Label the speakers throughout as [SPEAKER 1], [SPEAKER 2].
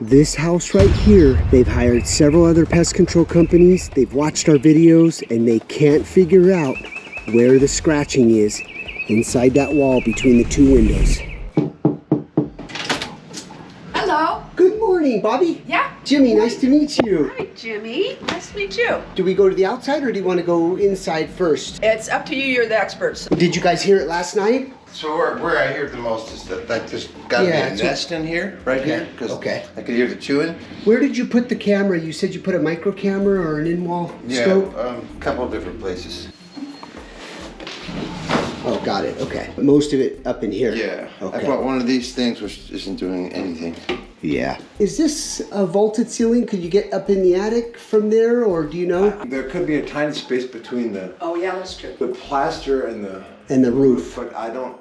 [SPEAKER 1] This house right here, they've hired several other pest control companies. They've watched our videos and they can't figure out where the scratching is inside that wall between the two windows.
[SPEAKER 2] Hello.
[SPEAKER 1] Good morning, Bobby.
[SPEAKER 2] Yeah.
[SPEAKER 1] Jimmy, nice to meet you.
[SPEAKER 2] Hi, Jimmy. Nice to meet you.
[SPEAKER 1] Do we go to the outside or do you want to go inside first?
[SPEAKER 2] It's up to you. You're the experts.
[SPEAKER 1] Did you guys hear it last night?
[SPEAKER 3] So where I hear it the most is that like there's got to be a nest in here, right here, because I could hear the chewing.
[SPEAKER 1] Where did you put the camera? You said you put a micro camera or an in-wall scope?
[SPEAKER 3] Yeah, a couple of different places.
[SPEAKER 1] Oh, got it. Okay. Most of it up in here.
[SPEAKER 3] Yeah.
[SPEAKER 1] Okay.
[SPEAKER 3] I bought one of these things which isn't doing anything.
[SPEAKER 1] Yeah. Is this a vaulted ceiling? Could you get up in the attic from there, or do you know?
[SPEAKER 4] There could be a tiny space between the
[SPEAKER 2] Oh yeah, that's true.
[SPEAKER 4] plaster and
[SPEAKER 1] the roof.
[SPEAKER 4] but I don't.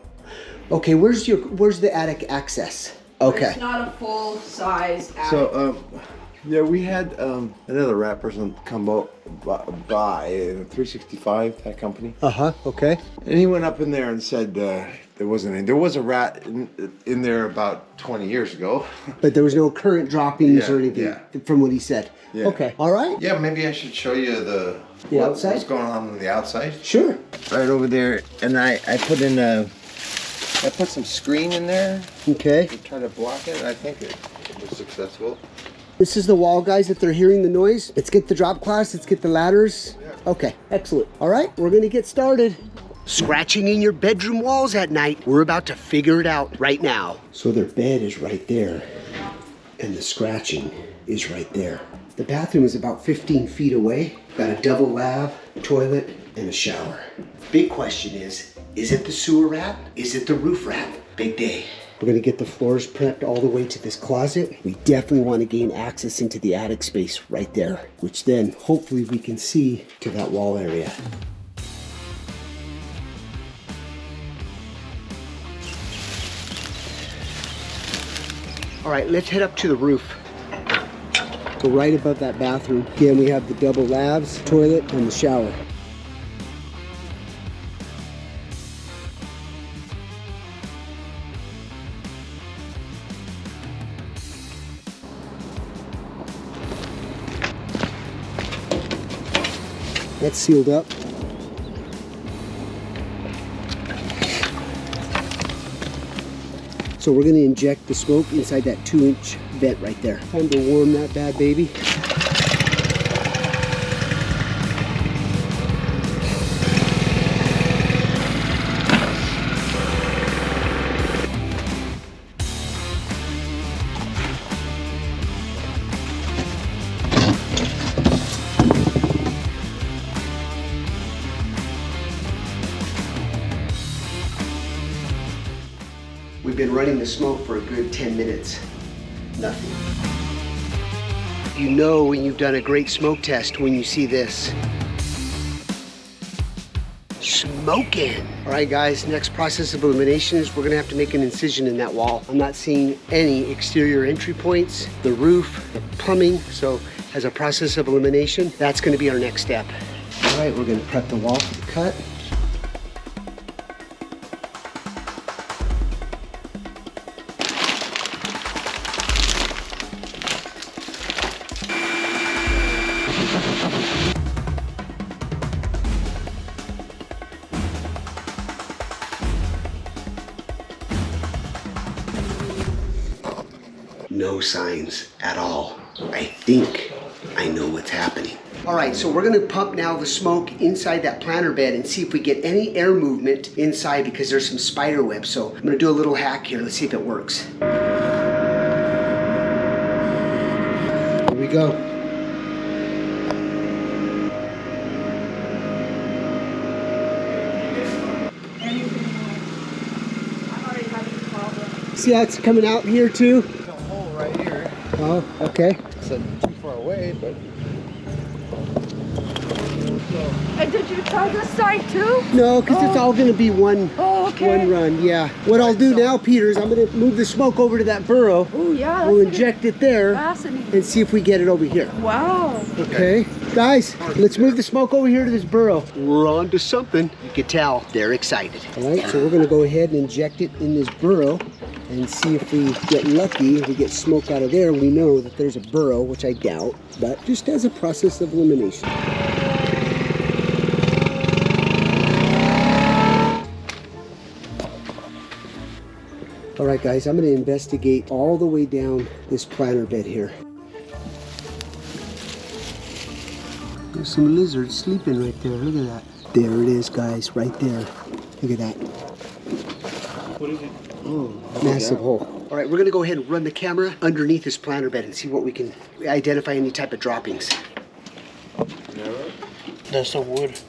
[SPEAKER 1] Okay, where's the attic access? Okay.
[SPEAKER 2] It's not a full size attic.
[SPEAKER 4] So yeah, we had another rat person come by in a 365 that company,
[SPEAKER 1] Okay.
[SPEAKER 4] and he went up in there and said there wasn't any. There was a rat in there about 20 years ago.
[SPEAKER 1] But there was no current droppings
[SPEAKER 4] Yeah,
[SPEAKER 1] or anything
[SPEAKER 4] yeah.
[SPEAKER 1] from what he said.
[SPEAKER 4] Yeah.
[SPEAKER 1] Okay. All right.
[SPEAKER 3] Yeah, maybe I should show you
[SPEAKER 1] outside?
[SPEAKER 3] what's going on the outside.
[SPEAKER 1] Sure.
[SPEAKER 3] Right over there, and I put some screen in there
[SPEAKER 1] Okay.
[SPEAKER 3] to try to block it. I think it was successful.
[SPEAKER 1] This is the wall, guys. If they're hearing the noise, let's get the drop cloths. Let's get the ladders. Okay. Excellent. All right. We're gonna get started. Scratching in your bedroom walls at night. We're about to figure it out right now. So their bed is right there, and the scratching is right there. The bathroom is about 15 feet away. Got a double lav, toilet, and a shower. Big question is it the sewer rat? Is it the roof rat? Big day. We're gonna get the floors prepped all the way to this closet. We definitely want to gain access into the attic space right there, which then hopefully we can see to that wall area. All right, let's head up to the roof. Go right above that bathroom. Again, we have the double lavs, toilet, and the shower. That's sealed up. So we're gonna inject the smoke inside that 2-inch vent right there. Time to warm that bad baby. We've been running the smoke for a good 10 minutes. Nothing. You know when you've done a great smoke test when you see this. Smoking. All right, guys, next process of elimination is we're gonna have to make an incision in that wall. I'm not seeing any exterior entry points, the roof, the plumbing, so as a process of elimination, that's gonna be our next step. All right, we're gonna prep the wall for the cut. No signs at all. I think I know what's happening. All right, so we're gonna pump now the smoke inside that planter bed and see if we get any air movement inside because there's some spider webs. So I'm gonna do a little hack here. Let's see if it works. Here we go. See how it's coming out here too?
[SPEAKER 3] There's a hole right here.
[SPEAKER 1] Oh, okay.
[SPEAKER 3] It's too far away, but.
[SPEAKER 2] And did you try this side too?
[SPEAKER 1] No, because it's all gonna be one run, yeah. What I'll do now, Peter, is I'm gonna move the smoke over to that burrow.
[SPEAKER 2] Oh yeah.
[SPEAKER 1] We'll inject it there
[SPEAKER 2] Fascinating.
[SPEAKER 1] and see if we get it over here.
[SPEAKER 2] Wow.
[SPEAKER 1] Okay, guys, let's move the smoke over here to this burrow. We're on to something. You can tell they're excited. All right, so we're gonna go ahead and inject it in this burrow. and see if we get lucky. If we get smoke out of there, we know that there's a burrow, which I doubt, but just as a process of elimination. All right, guys, I'm going to investigate all the way down this planter bed here. There's some lizards sleeping right there. Look at that. There it is, guys, right there. Look at that.
[SPEAKER 5] What is it?
[SPEAKER 1] Oh, massive hole. All right, we're going to go ahead and run the camera underneath this planter bed and see what we can identify any type of droppings.
[SPEAKER 5] That's the wood.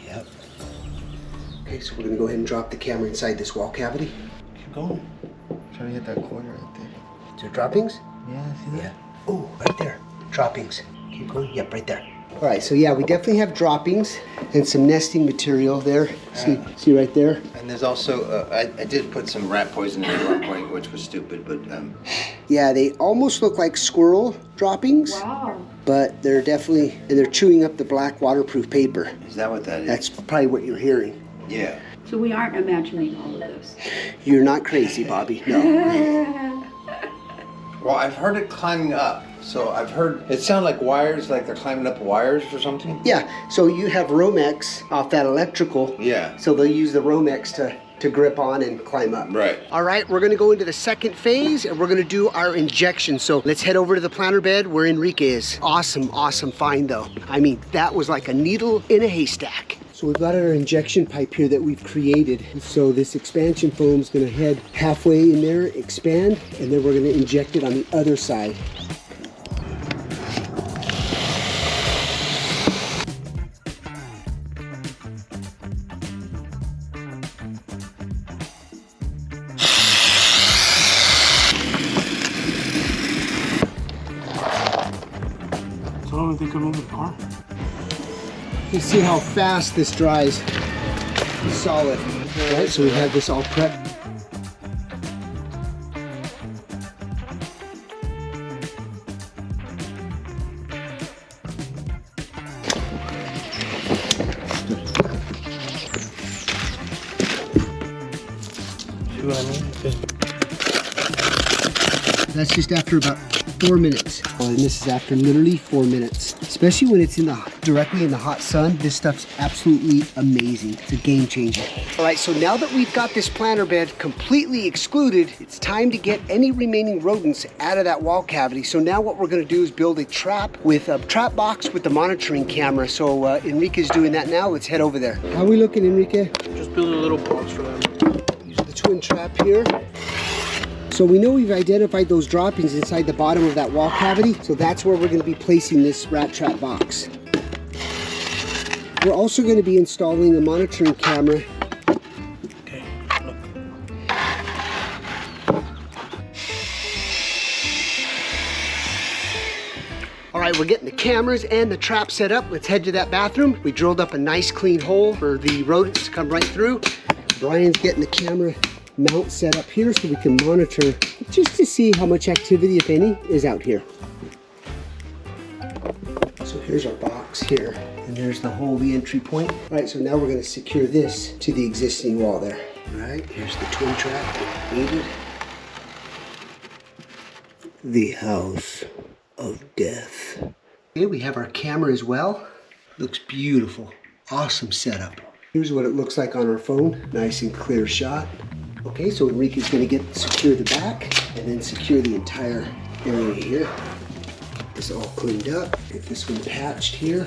[SPEAKER 1] Yep. Okay, so we're going to go ahead and drop the camera inside this wall cavity.
[SPEAKER 5] Keep going. Trying to hit that corner right there.
[SPEAKER 1] Is there droppings?
[SPEAKER 5] Yeah, see that?
[SPEAKER 1] Yeah. Oh, right there. Droppings. Keep going. Yep, right there. All right, so yeah, we definitely have droppings and some nesting material there. See right there?
[SPEAKER 3] And there's also, I did put some rat poison in at one point, which was stupid, but
[SPEAKER 1] Yeah, they almost look like squirrel droppings.
[SPEAKER 2] Wow.
[SPEAKER 1] But they're definitely, and they're chewing up the black waterproof paper.
[SPEAKER 3] is that what that is?
[SPEAKER 1] That's probably what you're hearing.
[SPEAKER 3] Yeah.
[SPEAKER 6] So we aren't imagining all of this.
[SPEAKER 1] You're not crazy, Bobby. No.
[SPEAKER 3] Well, I've heard it climbing up. So I've heard it sound like wires, like they're climbing up wires or something.
[SPEAKER 1] Yeah, so you have Romex off that electrical.
[SPEAKER 3] Yeah.
[SPEAKER 1] So they'll use the Romex to grip on and climb up.
[SPEAKER 3] Right.
[SPEAKER 1] All right, we're gonna go into the second phase and we're gonna do our injection. So let's head over to the planter bed where Enrique is. Awesome, awesome find though. I mean, that was like a needle in a haystack. So we've got our injection pipe here that we've created. So this expansion foam is gonna head halfway in there, expand, and then we're gonna inject it on the other side.
[SPEAKER 5] So I don't think I can move the car.
[SPEAKER 1] You see how fast this dries. Solid. All right, so we have this all prepped.
[SPEAKER 5] See what I mean?
[SPEAKER 1] That's just after about 4 minutes. And this is after literally 4 minutes. Especially when it's directly in the hot sun, this stuff's absolutely amazing. It's a game changer. All right, so now that we've got this planter bed completely excluded, it's time to get any remaining rodents out of that wall cavity. So now what we're gonna do is build a trap with a trap box with the monitoring camera. So Enrique's doing that now. Let's head over there. How are we looking, Enrique?
[SPEAKER 5] Just build a little box for them.
[SPEAKER 1] Use the twin trap here. So we know we've identified those droppings inside the bottom of that wall cavity, so that's where we're going to be placing this rat trap box. We're also going to be installing a monitoring camera.
[SPEAKER 5] Okay, look.
[SPEAKER 1] All right, we're getting the cameras and the trap set up. Let's head to that bathroom. We drilled up a nice clean hole for the rodents to come right through. Brian's getting the camera mount set up here so we can monitor just to see how much activity, if any, is out here. So here's our box here, and there's the hole, the entry point. All right, so now we're going to secure this to the existing wall there. All right, here's the twin trap needed. The house of death. Okay, we have our camera as well. Looks beautiful. Awesome setup. Here's what it looks like on our phone. Nice and clear shot. Okay, so Enrique's gonna secure the back and then secure the entire area here. This all cleaned up. Get this one patched here.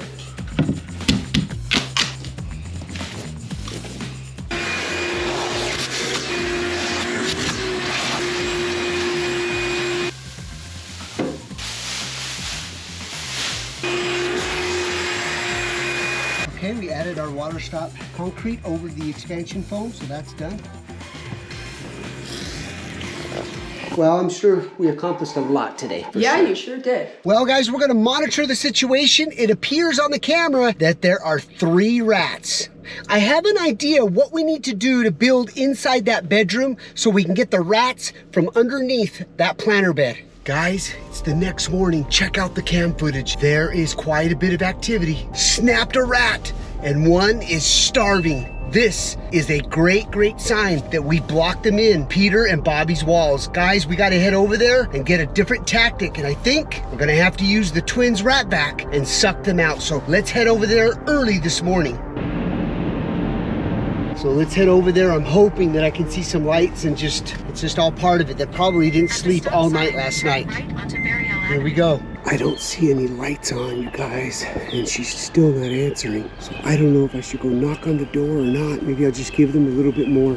[SPEAKER 1] Okay, we added our water stop concrete over the expansion foam, so that's done. Well, I'm sure we accomplished a lot today.
[SPEAKER 2] Yeah,
[SPEAKER 1] sure.
[SPEAKER 2] you sure did.
[SPEAKER 1] Well, guys, we're gonna monitor the situation. It appears on the camera that there are 3 rats. I have an idea what we need to do to build inside that bedroom so we can get the rats from underneath that planter bed. Guys, it's the next morning. Check out the cam footage. There is quite a bit of activity. Snapped a rat, and one is starving. This is a great, great sign that we blocked them in, Peter and Bobby's walls. Guys, we gotta head over there and get a different tactic, and I think we're gonna have to use the twins' rat vac and suck them out. So let's head over there early this morning. So let's head over there. I'm hoping that I can see some lights and it's just all part of it. They probably didn't sleep all night last night. Here we go. I don't see any lights on, you guys, and she's still not answering. So I don't know if I should go knock on the door or not. Maybe I'll just give them a little bit more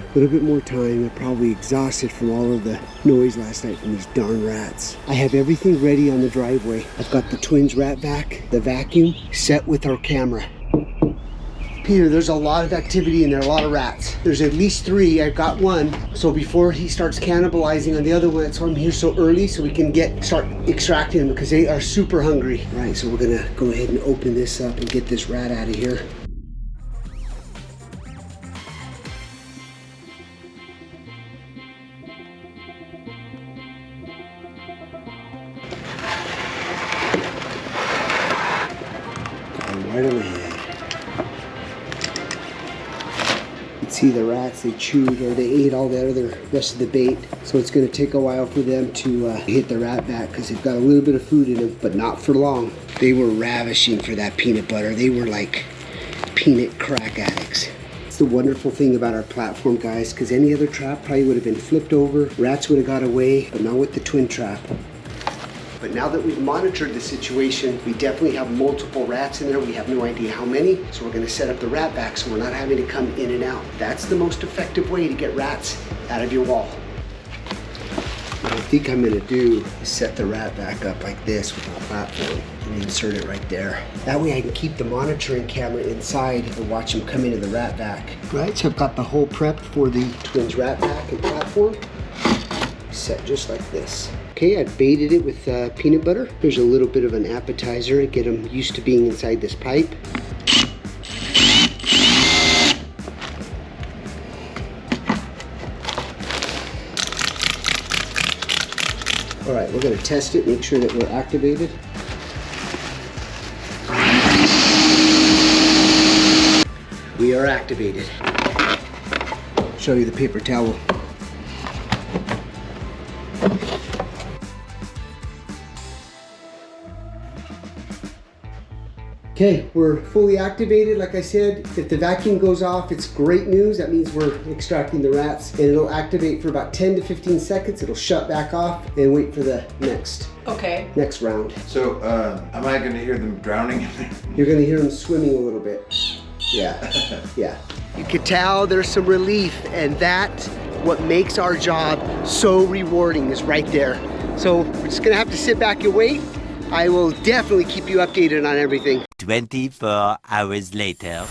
[SPEAKER 1] time. They're probably exhausted from all of the noise last night from these darn rats. I have everything ready on the driveway. I've got the twins' rat vac, the vacuum, set with our camera. Peter, there's a lot of activity in there, a lot of rats. There's at least 3, I've got 1. So before he starts cannibalizing on the other one, that's why I'm here so early, so we can start extracting them because they are super hungry. Right, so we're gonna go ahead and open this up and get this rat out of here. Right on the head. See the rats, they chewed or they ate all the other rest of the bait, so it's going to take a while for them to hit the rat vac because they've got a little bit of food in them, but not for long. They were ravishing for that peanut butter. They were like peanut crack addicts. It's the wonderful thing about our platform, guys, because any other trap probably would have been flipped over, rats would have got away, but not with the twin trap. But now that we've monitored the situation, we definitely have multiple rats in there. We have no idea how many. So we're gonna set up the rat vac so we're not having to come in and out. That's the most effective way to get rats out of your wall. What I think I'm gonna do is set the rat vac up like this with a platform and insert it right there. That way I can keep the monitoring camera inside and watch them come into the rat vac. Right, so I've got the whole prep for the twins' rat vac and platform set just like this. Okay, I've baited it with peanut butter. There's a little bit of an appetizer to get them used to being inside this pipe. All right, we're gonna test it, make sure that we're activated. We are activated. Show you the paper towel. Okay, we're fully activated. Like I said, if the vacuum goes off, it's great news. That means we're extracting the rats, and it'll activate for about 10 to 15 seconds. It'll shut back off and wait for the next round.
[SPEAKER 3] So, am I going to hear them drowning?
[SPEAKER 1] You're going to hear them swimming a little bit. Yeah, yeah. You could tell there's some relief, and that's what makes our job so rewarding is right there. So we're just going to have to sit back and wait. I will definitely keep you updated on everything.
[SPEAKER 7] 24 hours later.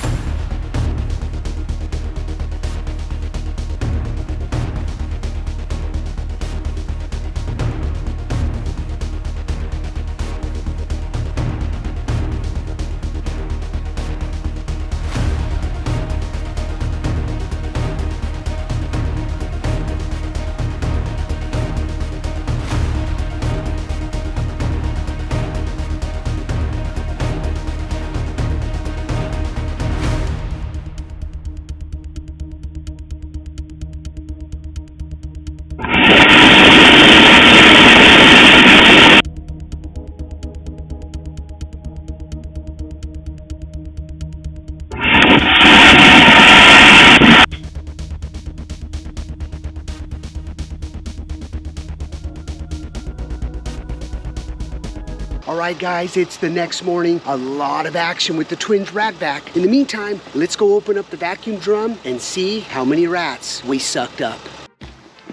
[SPEAKER 1] All right, guys, it's the next morning. A lot of action with the twins' rat vac. In the meantime, let's go open up the vacuum drum and see how many rats we sucked up.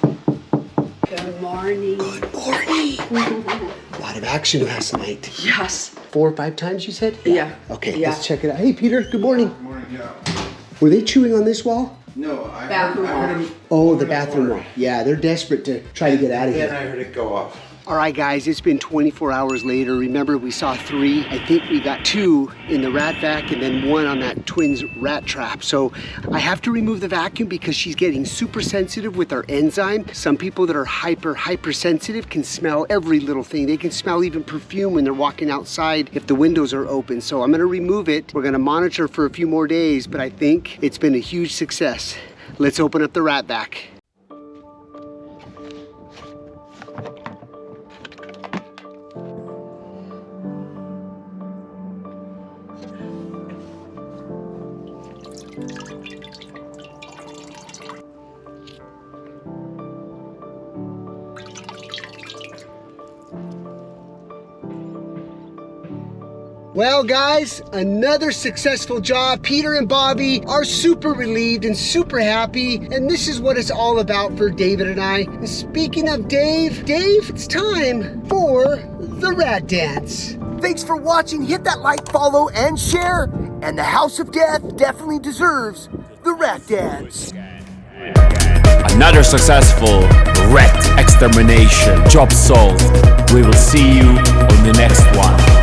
[SPEAKER 6] Good morning.
[SPEAKER 1] Good morning. A lot of action last night.
[SPEAKER 2] Yes.
[SPEAKER 1] 4 or 5 times, you said?
[SPEAKER 2] Yeah.
[SPEAKER 1] Okay,
[SPEAKER 2] Yeah.
[SPEAKER 1] let's check it out. Hey, Peter, good morning.
[SPEAKER 3] Good morning, yeah.
[SPEAKER 1] Were they chewing on this wall?
[SPEAKER 3] No, I
[SPEAKER 6] Bathroom
[SPEAKER 3] heard
[SPEAKER 6] wall.
[SPEAKER 3] him.
[SPEAKER 1] Oh, the bathroom wall. Yeah, they're desperate to try to get out of
[SPEAKER 3] Then
[SPEAKER 1] here.
[SPEAKER 3] I heard it go off.
[SPEAKER 1] All right, guys, it's been 24 hours later. Remember, we saw 3. I think we got 2 in the rat vac and then 1 on that twins rat trap. So I have to remove the vacuum because she's getting super sensitive with our enzyme. Some people that are hyper sensitive can smell every little thing. They can smell even perfume when they're walking outside if the windows are open. So I'm gonna remove it. We're gonna monitor for a few more days, but I think it's been a huge success. Let's open up the rat vac. Well, guys, another successful job. Peter and Bobby are super relieved and super happy, and this is what it's all about for David and I. And speaking of Dave, it's time for the rat dance. Thanks for watching. Hit that like, follow, and share. And the House of Death definitely deserves the rat dance.
[SPEAKER 8] Another successful rat extermination. Job solved. We will see you on the next one.